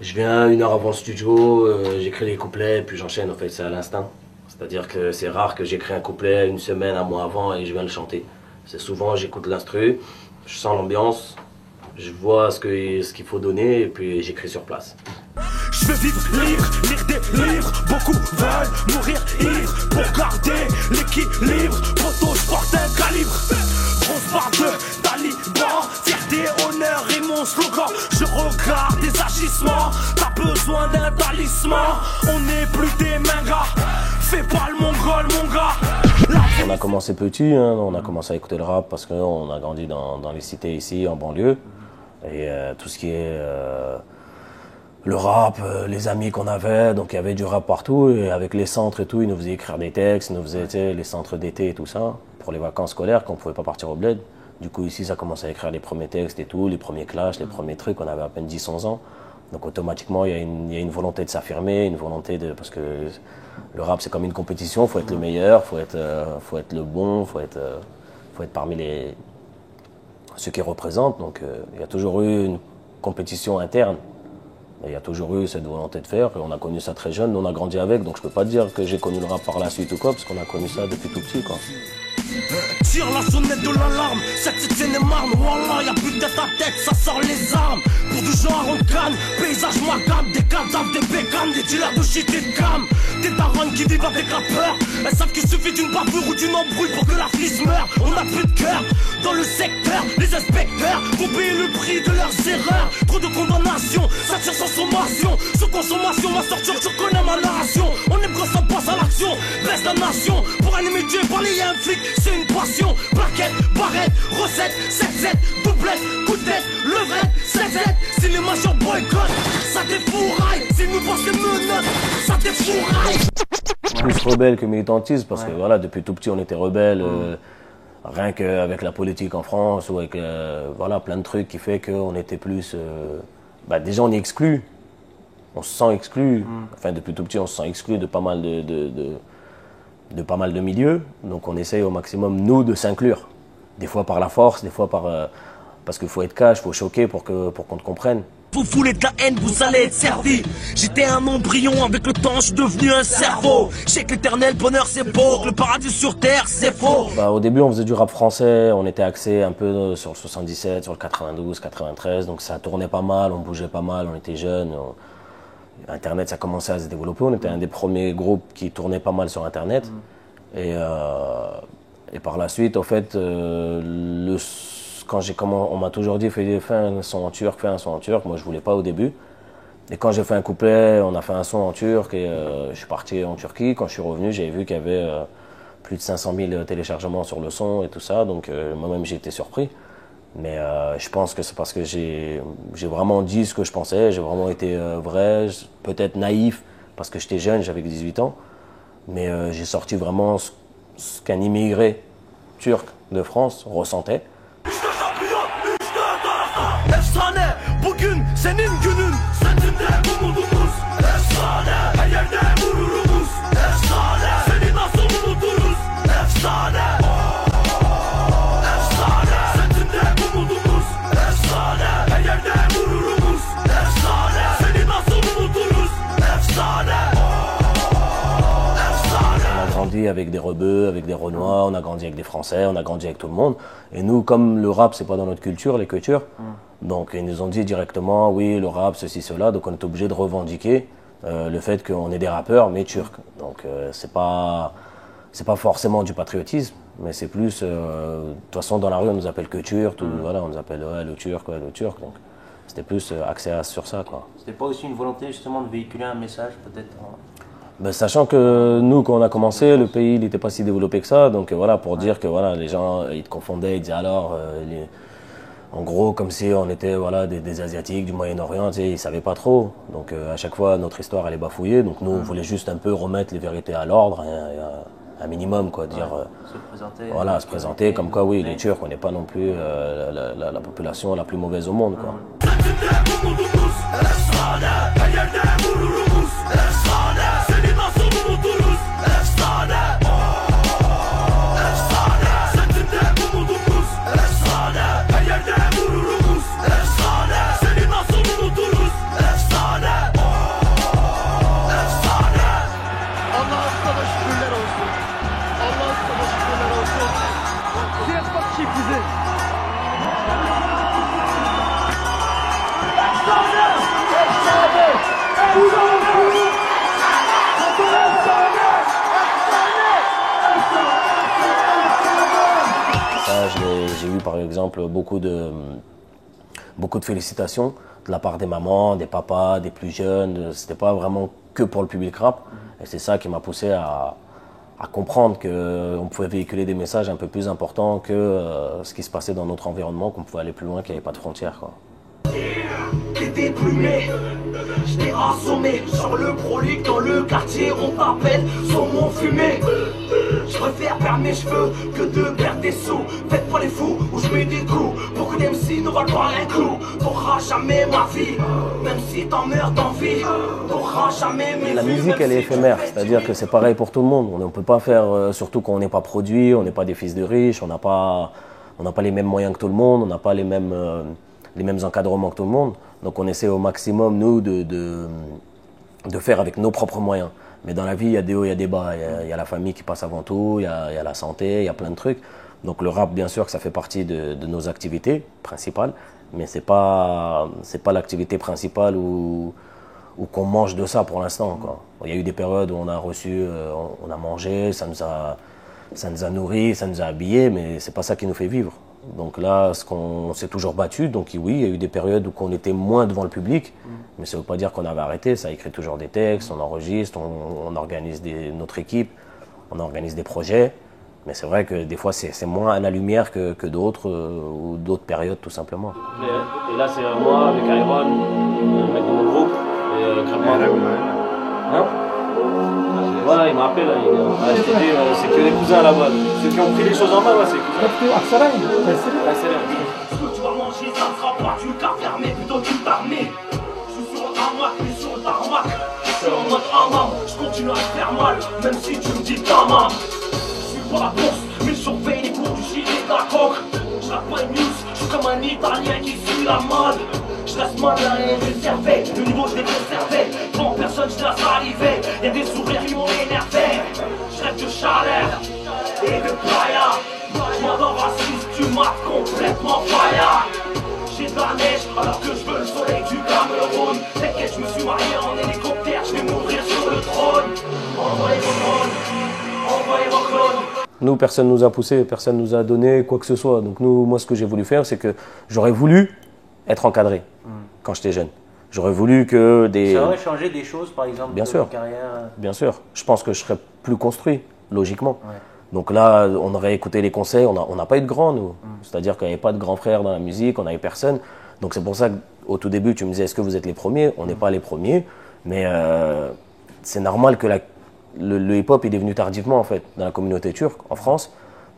Je viens 1 heure avant le studio, j'écris les couplets, puis j'enchaîne en fait, c'est à l'instinct. C'est-à-dire que c'est rare que j'écris un couplet 1 semaine, 1 mois avant et je viens le chanter. C'est souvent, j'écoute l'instru, je sens l'ambiance, je vois ce qu'il faut donner et puis j'écris sur place. Je veux vivre libre, lire des livres. Beaucoup veulent mourir ivre. Pour garder l'équilibre, poto, je porte un calibre. Grosse barre de talibans, fierté, honneur et mon slogan. Je regarde des agissements, t'as besoin d'un talisman. On n'est plus des mangas, fais pas le mongol mon gars. On a commencé petit, hein, on a commencé à écouter le rap parce qu'on a grandi dans les cités ici, en banlieue. Et tout ce qui est le rap, les amis qu'on avait, donc il y avait du rap partout. Et avec les centres et tout, ils nous faisaient écrire des textes, ils nous faisaient les centres d'été et tout ça, pour les vacances scolaires, quand on ne pouvait pas partir au bled. Du coup ici, ça commençait à écrire les premiers textes et tout, les premiers clashs, les premiers trucs, on avait à peine 10-11 ans. Donc automatiquement, il y a une volonté de s'affirmer, une volonté de... Parce que le rap, c'est comme une compétition, il faut être le meilleur, faut être le bon, faut être parmi ceux qui représentent. Donc il y a toujours eu une compétition interne. Et il y a toujours eu cette volonté de faire. Et on a connu ça très jeune, nous on a grandi avec. Donc je peux pas dire que j'ai connu le rap par la suite ou quoi, parce qu'on a connu ça depuis tout petit, quoi. Tire la sonnette de l'alarme, cette scène est marne, wallah, y'a plus de tête à tête, ça sort les armes. Pour du genre on canne, paysage macabre, des cadavres, des bécanes, des dealers de shit et de cam. Des darons qui vivent avec la peur, elles savent qu'il suffit d'une bavure ou d'une embrouille pour que la frise meure. On a plus de cœur, dans le secteur, les inspecteurs vont payer le prix de leurs erreurs. Trop de condamnation, ça tire sans sommation. Sous consommation, ma sorture, je connais ma narration. On aime quand ça passe à l'action, baisse la nation. Pour un immédiat, parler un flic, c'est une passion. Plaquette, barrette, recette, 7-7, doublette, coup de tête, levrette, 7-7. Si les majors boycottent, ça défouraille. S'ils nous pensent les menottes, ça défouraille. Plus rebelle que militantiste, parce que voilà, depuis tout petit on était rebelle. Rien qu'avec la politique en France ou avec voilà, plein de trucs qui fait qu'on était plus... déjà on est exclu. On se sent exclu. Enfin depuis tout petit on se sent exclu de pas mal de pas mal de milieux, donc on essaye au maximum, nous, de s'inclure. Des fois par la force, des fois parce qu'il faut être cash, il faut choquer pour qu'on te comprenne. Vous foulez de la haine, vous allez être servi. J'étais un embryon, avec le temps je suis devenu un cerveau. Je sais que l'éternel bonheur c'est beau, que le paradis sur terre c'est faux. Au début on faisait du rap français, on était axé un peu sur le 77, sur le 92, 93, donc ça tournait pas mal, on bougeait pas mal, on était jeunes. Internet, ça commençait à se développer. On était un des premiers groupes qui tournait pas mal sur Internet. Et par la suite, au fait, on m'a toujours dit fais un son en turc, fais un son en turc. Moi, je voulais pas au début. Et quand j'ai fait un couplet, on a fait un son en turc et je suis parti en Turquie. Quand je suis revenu, j'ai vu qu'il y avait plus de 500 000 téléchargements sur le son et tout ça. Donc moi-même, j'ai été surpris. Mais je pense que c'est parce que j'ai vraiment dit ce que je pensais, j'ai vraiment été vrai, peut-être naïf, parce que j'étais jeune, j'avais 18 ans, mais j'ai sorti vraiment ce qu'un immigré turc de France ressentait. Avec des Rebeux, avec des Renois, on a grandi avec des Français, on a grandi avec tout le monde. Et nous, comme le rap, c'est pas dans notre culture, les cultures, donc ils nous ont dit directement, oui, le rap, ceci, cela, donc on est obligé de revendiquer le fait qu'on est des rappeurs, mais turcs. Donc c'est pas forcément du patriotisme, mais c'est plus, de toute façon, dans la rue, on nous appelle que turc, voilà, on nous appelle le turc, le turc, donc c'était plus axé sur ça, quoi. C'était pas aussi une volonté, justement, de véhiculer un message, peut-être sachant que nous, quand on a commencé, le pays n'était pas si développé que ça. Donc voilà, pour dire que voilà, les gens, ils te confondaient, ils disaient alors, en gros, comme si on était voilà, des Asiatiques, du Moyen-Orient, tu sais, ils ne savaient pas trop. Donc à chaque fois, notre histoire, elle est bafouillée. Donc nous, on voulait juste un peu remettre les vérités à l'ordre, un minimum, quoi. Dire, se présenter comme quoi, oui, les Turcs, on n'est pas non plus la population la plus mauvaise au monde, quoi. par exemple beaucoup de félicitations de la part des mamans, des papas, des plus jeunes. C'était pas vraiment que pour le public rap. Et c'est ça qui m'a poussé à comprendre qu'on pouvait véhiculer des messages un peu plus importants que ce qui se passait dans notre environnement, qu'on pouvait aller plus loin, qu'il n'y avait pas de frontières, quoi. T'es déplumé, je t'ai assommé, sur le prolique dans le quartier, on t'appelle saumon fumé. Je préfère perdre mes cheveux que de perdre des sous. Faites pas les fous où je mets des coups. Beaucoup d'MC ne valent pas un clou. T'auras jamais ma vie, même si t'en meurs d'envie. T'auras jamais mes La musique, elle est éphémère, c'est-à-dire que c'est pareil pour tout le monde. On ne peut pas faire, surtout quand on n'est pas produit, on n'est pas des fils de riches, on n'a pas les mêmes moyens que tout le monde, on n'a pas les mêmes encadrements que tout le monde. Donc on essaie au maximum, nous, de faire avec nos propres moyens. Mais dans la vie, il y a des hauts, il y a des bas. Il y a la famille qui passe avant tout, il y a la santé, il y a plein de trucs. Donc le rap, bien sûr, que ça fait partie de nos activités principales, mais c'est pas l'activité principale où qu'on mange de ça pour l'instant, quoi. Il y a eu des périodes où on a reçu, on a mangé, ça nous a nourris, ça nous a habillés, mais c'est pas ça qui nous fait vivre. Donc là, on s'est toujours battu. Donc oui, il y a eu des périodes où on était moins devant le public, mais ça ne veut pas dire qu'on avait arrêté. Ça écrit toujours des textes, on enregistre, on organise notre équipe, on organise des projets. Mais c'est vrai que des fois, c'est moins à la lumière que d'autres, ou d'autres périodes, tout simplement. Et là, c'est moi avec Iron, le mec de mon groupe, et Crêpement. Hein? Voilà, il m'a appelé là. Je t'ai dit, c'est que les cousins là-bas. Ceux qui ont pris les choses en main, c'est les cousins. Ce que tu vas manger, ça ne sera pas du café, mais plutôt du tarmé. Je suis sur le hamac, mais sur le tarmac. Je suis en mode hammam, je continue à te faire mal, même si tu me dis tamam. Je suis pas la bourse, mais je surveille les cours du chili et de la coque. Je rate pas une news, je suis comme un Italien qui suit la mode. Je reste malin et réservé, le niveau je l'ai conservé. Devant personne je l'ai salivé, y'a des sourires qui m'ont énervé. Je rêve de chaleur et de playa. Moi dans raciste tu m'as complètement faya. J'ai de la neige alors que je veux le soleil du Cameroun. T'inquiète, je me suis marié en hélicoptère, je vais mourir sur le trône. Envoyez vos clones, envoyez vos clones. Nous, personne ne nous a poussé, personne ne nous a donné quoi que ce soit. Donc moi, ce que j'ai voulu faire, c'est que j'aurais voulu être encadré quand j'étais jeune. J'aurais voulu que des... Ça aurait changé des choses, par exemple, bien sûr, carrière. Bien sûr. Je pense que je serais plus construit, logiquement. Ouais. Donc là, on aurait écouté les conseils. On n'a pas eu de grands, nous. C'est-à-dire qu'il n'y avait pas de grands frères dans la musique, on n'avait personne. Donc c'est pour ça qu'au tout début, tu me disais, est-ce que vous êtes les premiers? On n'est pas les premiers. Mais c'est normal que le hip-hop est devenu tardivement, en fait, dans la communauté turque, en France.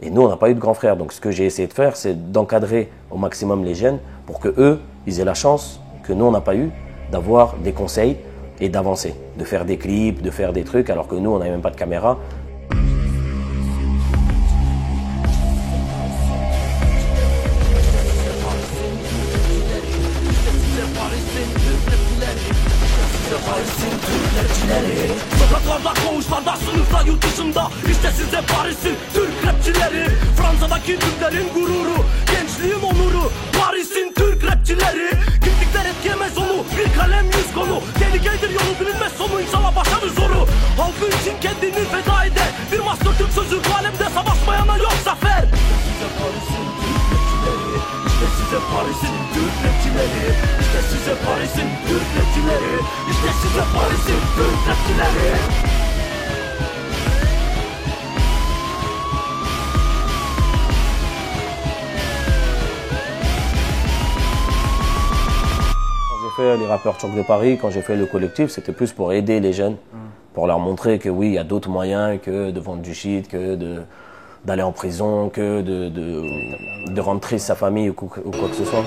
Et nous, on n'a pas eu de grands frères. Donc ce que j'ai essayé de faire, c'est d'encadrer au maximum les jeunes pour que eux, ils aient la chance que nous, on n'a pas eu, d'avoir des conseils et d'avancer, de faire des clips, de faire des trucs, alors que nous, on n'avait même pas de caméra. Sokaklarda koğuşlarda sınıfta yurt dışında İşte size Paris'in Türk rapçileri Fransa'daki Türklerin gururu Gençliğin onuru Paris'in Türk rapçileri Gittikler etkiyemez onu Bir kalem 100 konu Tehlikelidir yolu bilinmez sonu İnşallah başarır zoru Halkı için kendini feda eder Bir master Türk sözü bu alemde savaşmayana yok zafer Size Paris'in Türk rapçileri İşte size Paris'in Türk rapçileri İşte size Paris'in Türk rapçileri İşte size Paris'in Türk rapçileri J'ai fait les rappeurs turcs de Paris, quand j'ai fait le collectif, c'était plus pour aider les jeunes, pour leur montrer que oui, il y a d'autres moyens que de vendre du shit, que d'aller en prison, que de rendre triste sa famille ou quoi que ce soit.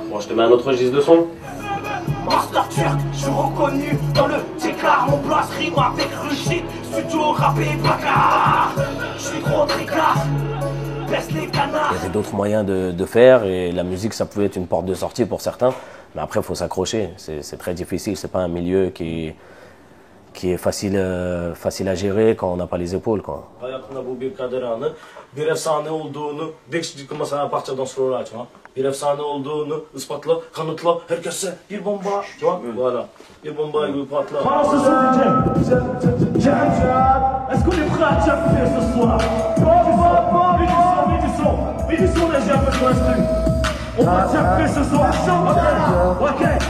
Bon, je te mets un autre registre de son. Master turc, je suis reconnu dans le Técart. Mon place rime avec Rushit, studio rappé Bakar. Je suis trop tricard, baisse les canards. Il y avait d'autres moyens de faire et la musique, ça pouvait être une porte de sortie pour certains. Mais après, il faut s'accrocher. C'est très difficile. C'est pas un milieu qui est facile à gérer quand on n'a pas les épaules, quoi. Hayatımda bu bir kader anı, bir efsane olduğunu, bekçilik mesela parçadan sonra açma, bir efsane olduğunu ispatla, kanıtla, herkese bir bomba, voilà, bir bomba gibi patla. Pense ce Jam, est-ce qu'on est prêt à faire ce soir? Mets du son les gens. On va taper ce soir chaud. Ok.